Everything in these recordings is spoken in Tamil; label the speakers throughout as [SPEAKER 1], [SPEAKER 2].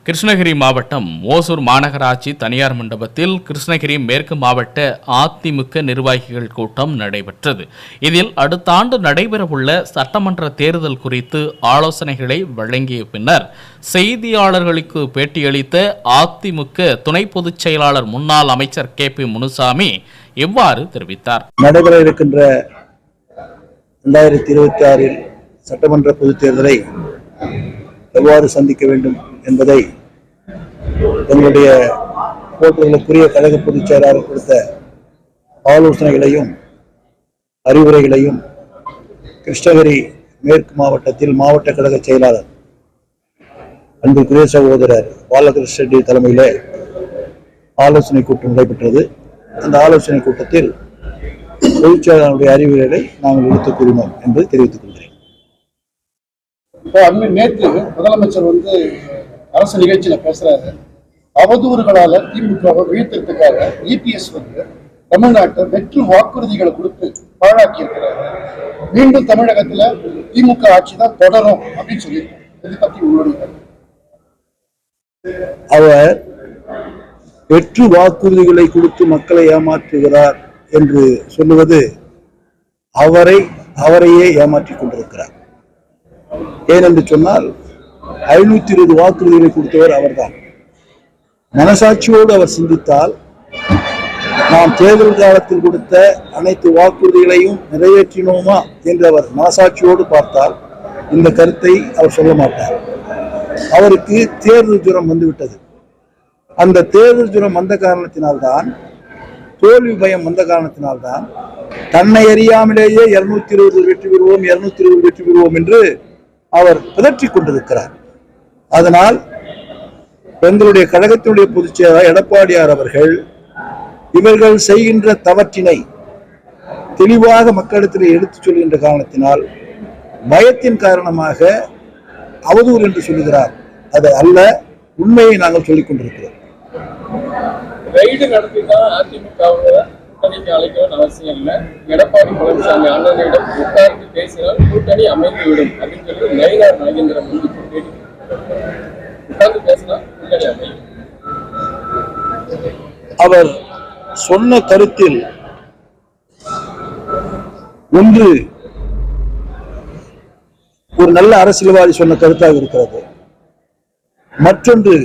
[SPEAKER 1] கிருஷ்ணகிரி மாவட்டம் ஓசூர் மாநகராட்சி தனியார் மண்டபத்தில் கிருஷ்ணகிரி மேற்கு மாவட்ட அதிமுக நிர்வாகிகள் கூட்டம் நடைபெற்றது. இதில் அடுத்த ஆண்டு நடைபெறவுள்ள சட்டமன்ற தேர்தல் குறித்து ஆலோசனைகளை வழங்கிய பின்னர் செய்தியாளர்களுக்கு பேட்டியளித்த அதிமுக துணை பொதுச் செயலாளர் முன்னாள் அமைச்சர் KP முனுசாமி இவ்வாறு தெரிவித்தார்.
[SPEAKER 2] நடைபெற இருக்கின்ற 2026 சட்டமன்ற பொதுத் தேர்தலை எவ்வாறு சந்திக்க வேண்டும் என்பதை எங்களுடைய போட்டுதலுக்குரிய கழக பொதுச் செயலாளர் கொடுத்த ஆலோசனைகளையும் அறிவுரைகளையும் கிருஷ்ணகிரி மேற்கு மாவட்டத்தில் மாவட்ட கழக செயலாளர் அன்புக்குரிய சகோதரர் பாலகிருஷ்ண ரெட்டி தலைமையிலே ஆலோசனை கூட்டம் நடைபெற்றது. அந்த ஆலோசனை கூட்டத்தில் பொதுச் செயலாளருடைய அறிவுரைகளை நாங்கள் எடுத்துக் கூறினோம் என்பதை தெரிவித்துக் கொள்கிறேன்.
[SPEAKER 3] நேற்று முதலமைச்சர் அரசு நிகழ்ச்சியில பேசுறாரு. அவதூறுகளால திமுகவை வீழ்த்துறதுக்காக EPS தமிழ்நாட்டை வெற்று வாக்குறுதிகளை கொடுத்து பாழாக்கி இருக்கிறாரு. மீண்டும் தமிழகத்துல திமுக ஆட்சி தான் தொடரும் அப்படின்னு சொல்லியிருக்காரு. இதை பத்தி உங்களுடைய
[SPEAKER 2] அவர் வெற்று வாக்குறுதிகளை கொடுத்து மக்களை ஏமாற்றுகிறார் என்று சொல்லுவது அவரையே ஏமாற்றிக் கொண்டிருக்கிறார். ஏனென்று சொன்னால் 520 வாக்குறுதிகளை கொடுத்தவர் அவர்தான். மனசாட்சியோடு அவர் சிந்தித்தால் நாம் தேர்தல் காலத்தில் கொடுத்த அனைத்து வாக்குறுதிகளையும் நிறைவேற்றினோமா என்று அவர் மனசாட்சியோடு பார்த்தால் இந்த கருத்தை அவர் சொல்ல மாட்டார். அவருக்கு தேர்தல் ஜுரம் வந்துவிட்டது. அந்த தேர்தல் ஜுரம் வந்த காரணத்தினால்தான், தோல்வி பயம் வந்த காரணத்தினால்தான் தன்னை அறியாமலேயே 220 வெற்றி பெறுவோம் 220 வெற்றி பெறுவோம் என்று அவர் பிதற்றிக் கொண்டிருக்கிறார். அதனால் எங்களுடைய கழகத்தினுடைய பொதுச் செயலாளர் எடப்பாடியார் அவர்கள் இவர்கள் செய்கின்ற தவற்றினை தெளிவாக மக்களிடத்தில் எடுத்துச் சொல்கின்ற காரணத்தினால் பயத்தின் காரணமாக அவதூறு என்று சொல்லுகிறார். அது அல்ல, உண்மையை நாங்கள் சொல்லிக் கொண்டிருக்கிறோம்.
[SPEAKER 4] ரைடு நடத்திதான் அதிமுகவை கூட்டணிக்கு அழைக்கணும்னு அவசியம் இல்லை. எடப்பாடி பழனிசாமி அண்ணனிடம் உட்கார்ந்து பேசினால் கூட்டணி அமைந்துவிடும் அப்படின்னு சொல்லி நயினார் நாகேந்திரன் உட்கார்ந்து பேசினா கூட்டணி அமையும்.
[SPEAKER 2] அவர் சொன்ன கருத்தில் ஒன்று ஒரு நல்ல அரசியல்வாதி சொன்ன கருத்தாக இருக்கிறது, மற்றொன்று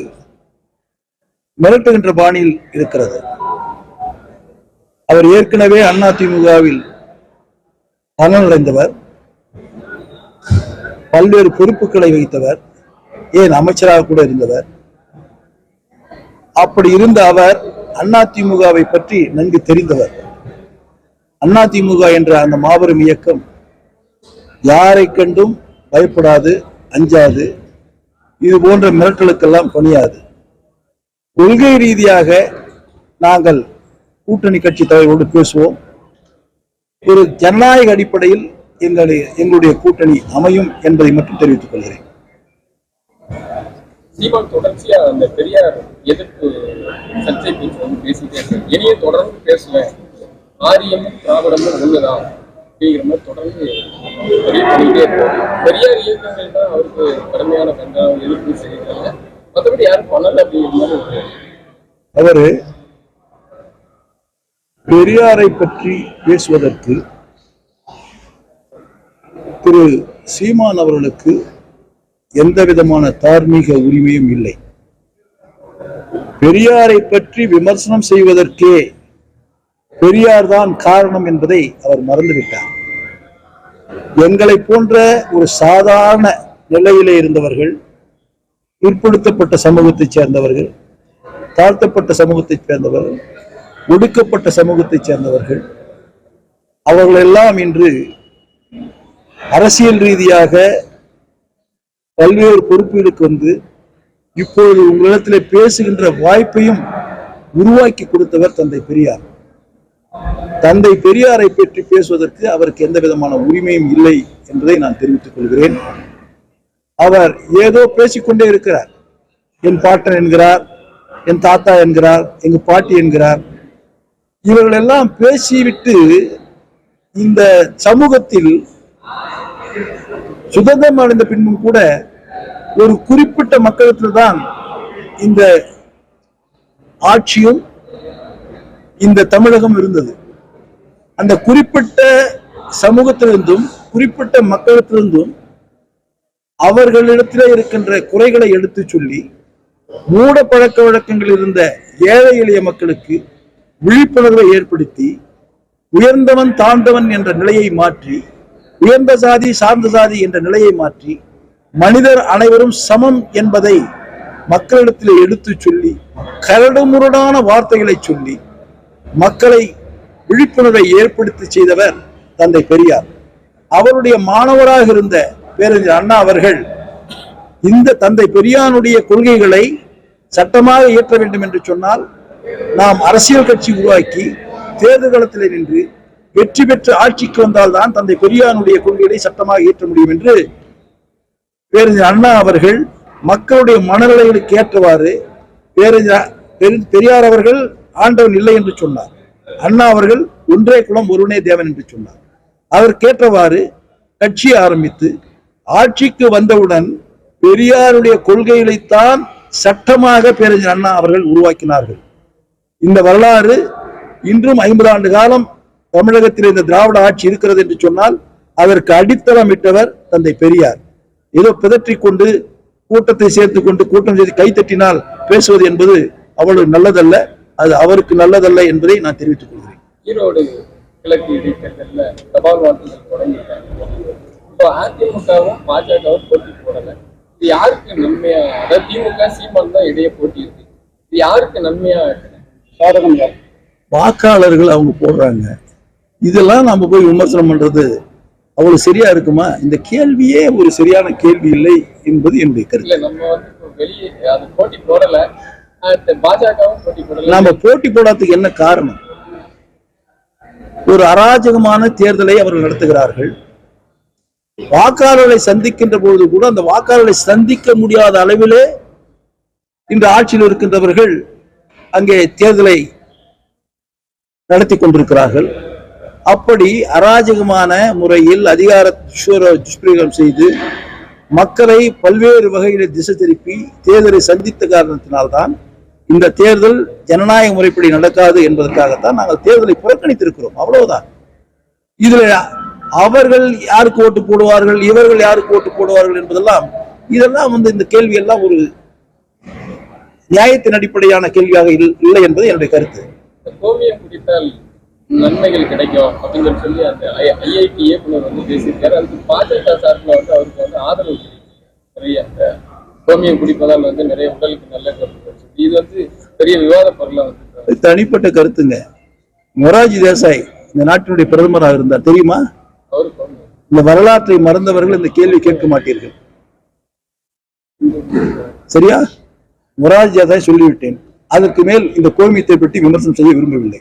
[SPEAKER 2] மிரட்டுகின்ற பாணியில் இருக்கிறது. அவர் ஏற்கனவே அதிமுகவில் பலனடைந்தவர், பல்வேறு பொறுப்புகளை வைத்தவர், ஏன் அமைச்சராக கூட இருந்தவர். அப்படி இருந்த அவர் அதிமுகவை பற்றி நன்கு தெரிந்தவர். அதிமுக என்ற அந்த மாபெரும் இயக்கம் யாரை கண்டும் பயப்படாது, அஞ்சாது, இது போன்ற மிரட்டலுக்கெல்லாம் பணியாது. கொள்கை ரீதியாக நாங்கள் கூட்டணி கட்சி தலைவரோடு பேசுவோம். ஒரு ஜனநாயக அடிப்படையில் எங்களுடைய கூட்டணி அமையும் என்பதை மட்டும் தெரிவித்துக் கொள்கிறேன்.
[SPEAKER 4] சீமான் தொடர்ச்சியா அந்த பெரியார் எதிர்ப்பு சர்ச்சை பேசிட்டே இருக்காரு. இனியே தொடர்ந்து பேசுவேன், ஆரியமும் திராவிடமும் ஒண்ணுதான் அப்படிங்கிற மாதிரி தொடர்ந்து பண்ணிட்டே இருக்காரு. பெரியார் இயக்கங்கள் தான் அவருக்கு கடுமையான கண்டனம் எதிர்ப்பு செய்யறாங்க. மற்றபடி யாரும் பண்ணல அப்படிங்கிற மாதிரி
[SPEAKER 2] அவரு பெரியாரை பற்றி பேசுவதற்கு திரு சீமான் அவர்களுக்கு எந்த விதமான தார்மீக உரிமையும் இல்லை. பெரியாரை பற்றி விமர்சனம் செய்வதற்கே பெரியார் தான் காரணம் என்பதை அவர் மறந்துவிட்டார். எங்களை போன்ற ஒரு சாதாரண நிலையிலே இருந்தவர்கள், பிற்படுத்தப்பட்ட சமூகத்தைச் சேர்ந்தவர்கள், தாழ்த்தப்பட்ட சமூகத்தைச் சேர்ந்தவர்கள், ஒடுக்கப்பட்ட சமூகத்தைச் சேர்ந்தவர்கள், அவர்களெல்லாம் இன்று அரசியல் ரீதியாக பல்வேறு பொறுப்புகளுக்கு வந்து இப்பொழுது உங்களிடத்தில் பேசுகின்ற வாய்ப்பையும் உருவாக்கி கொடுத்தவர் தந்தை பெரியார். தந்தை பெரியாரை பற்றி பேசுவதற்கு அவருக்கு எந்த விதமான உரிமையும் இல்லை என்பதை நான் தெரிவித்துக் கொள்கிறேன். அவர் ஏதோ பேசிக்கொண்டே இருக்கிறார். என் பாட்டன் என்கிறார், என் தாத்தா என்கிறார், எங்க பாட்டி என்கிறார். இவர்கள் எல்லாம் பேசிவிட்டு இந்த சமூகத்தில் சுதந்திரம் அடைந்த பின்பும் கூட ஒரு குறிப்பிட்ட மக்களுக்கு தான் இந்த ஆட்சியும் இந்த தமிழகம் இருந்தது. அந்த குறிப்பிட்ட சமூகத்திலிருந்தும் குறிப்பிட்ட மக்களிடத்திலிருந்தும் அவர்களிடத்திலே இருக்கின்ற குறைகளை எடுத்து சொல்லி மூட பழக்க வழக்கங்கள் இருந்த ஏழை எளிய மக்களுக்கு விழிப்புணர்வை ஏற்படுத்தி உயர்ந்தவன் தாழ்ந்தவன் என்ற நிலையை மாற்றி, உயர்ந்த சாதி சார்ந்த சாதி என்ற நிலையை மாற்றி, மனிதர் அனைவரும் சமம் என்பதை மக்களிடத்தில் எடுத்து சொல்லி கரடுமுரடான வார்த்தைகளை சொல்லி மக்களை விழிப்புணர்வை ஏற்படுத்தி செய்தவர் தந்தை பெரியார். அவருடைய மாணவராக இருந்த பேரறிஞர் அண்ணா அவர்கள் இந்த தந்தை பெரியாருடைய கொள்கைகளை சட்டமாக இயற்ற வேண்டும் என்று சொன்னால் நாம் அரசியல் கட்சி உருவாக்கி தேர்தல் களத்தில் நின்று வெற்றி பெற்று ஆட்சிக்கு வந்தால்தான் தந்தை பெரியாருடைய கொள்கைகளை சட்டமாக இயற்ற முடியும் என்று பேரறிஞர் அண்ணா அவர்கள் மக்களுடைய மனநிலைகளுக்கு ஏற்றவாறு பெரியார் அவர்கள் ஆண்டவன் இல்லை என்று சொன்னார். அண்ணா அவர்கள் ஒன்றே குலம் ஒருவனே தேவன் என்று சொன்னார். அதற்கேற்றவாறு கட்சி ஆரம்பித்து ஆட்சிக்கு வந்தவுடன் பெரியாருடைய கொள்கைகளைத்தான் சட்டமாக பேரறிஞர் அண்ணா அவர்கள் உருவாக்கினார்கள். இந்த வரலாறு இன்றும் 50 ஆண்டு காலம் தமிழகத்தில் இந்த திராவிட ஆட்சி இருக்கிறது என்று சொன்னால் அதற்கு அடித்தளமிட்டவர் தந்தை பெரியார். ஏதோ பிதற்றிக் கொண்டு கூட்டத்தை சேர்த்துக் கொண்டு கூட்டம் செய்து கைத்தட்டினால் பேசுவது என்பது அவ்வளவு நல்லதல்ல, அது அவருக்கு நல்லதல்ல என்பதை நான் தெரிவித்துக் கொள்கிறேன்.
[SPEAKER 4] ஈரோடு கிழக்கு இடைத்தேர்தலில் தபால் வாக்குகள் தொடங்கிட்டாங்க. இப்போ அதிமுகவும் பாஜகவும் போட்டி போடல. இது யாருக்கு நன்மையா? அதாவது திமுக சீமான் தான் இடையே போட்டி இருக்கு. இது யாருக்கு நன்மையா சாதகம்?
[SPEAKER 2] வாக்காளர்கள் அவங்க போடுறாங்க. இதெல்லாம் நம்ம போய் விமர்சனம் பண்றது அவ்வளவு சரியா இருக்குமா? இந்த கேள்வியே ஒரு சரியான கேள்வி இல்லை என்பது என்னுடைய கருத்து.
[SPEAKER 4] நம்ம வந்து வெளியே அது போட்டி போடல, பாஜகவும் போட்டி போடல.
[SPEAKER 2] நாம போட்டி போடாததுக்கு என்ன காரணம்? ஒரு அராஜகமான தேர்தலை அவர்கள் நடத்துகிறார்கள். வாக்காளர்களை சந்திக்கின்ற பொழுது கூட அந்த வாக்காளர்களை சந்திக்க முடியாத அளவிலே இந்த ஆட்சியில் இருக்கின்றவர்கள் அங்கே தேர்தலை நடத்தி கொண்டிருக்கிறார்கள். அப்படி அராஜகமான முறையில் அதிகார துஷ்பிரயோகம் செய்து மக்களை பல்வேறு வகையில் திசை திருப்பி தேர்தலை சந்தித்த காரணத்தினால்தான் இந்த தேர்தல் ஜனநாயக முறைப்படி நடக்காது என்பதற்காகத்தான் நாங்கள் தேர்தலை புறக்கணித்திருக்கிறோம். அவ்வளவுதான். இதுல அவர்கள் யாருக்கு ஓட்டு போடுவார்கள், இவர்கள் யாருக்கு ஓட்டு போடுவார்கள் என்பதெல்லாம் இதெல்லாம் இந்த கேள்வி எல்லாம் ஒரு நியாயத்தின் அடிப்படையான கேள்வியாக இல்லை என்பது என்னுடைய கருத்து.
[SPEAKER 4] கோமியம் குடித்தால் நன்மைகள் கிடைக்கும் அப்படின்னு சொல்லி அந்த ஐஐடி இயக்குனர் வந்து பேசியிருக்காரு. அதுக்கு பாஜக சார்பில் வந்து அவருக்கு வந்து ஆதரவு நிறைய அந்த கோமியம் குடிப்பதால் வந்து நிறைய உடலுக்கு நல்ல கருத்து. இது வந்து பெரிய விவாத பொருளா வந்து
[SPEAKER 2] தனிப்பட்ட கருத்துங்க. மொரார்ஜி தேசாய் இந்த நாட்டினுடைய பிரதமராக இருந்தார் தெரியுமா? இந்த வரலாற்றை மறந்தவர்கள் இந்த கேள்வி கேட்க மாட்டீர்கள். சரியா? மொரார்ஜி தேசாய் சொல்லிவிட்டேன். அதற்கு மேல் இந்த கோமியத்தை பற்றி விமர்சனம் செய்ய விரும்பவில்லை.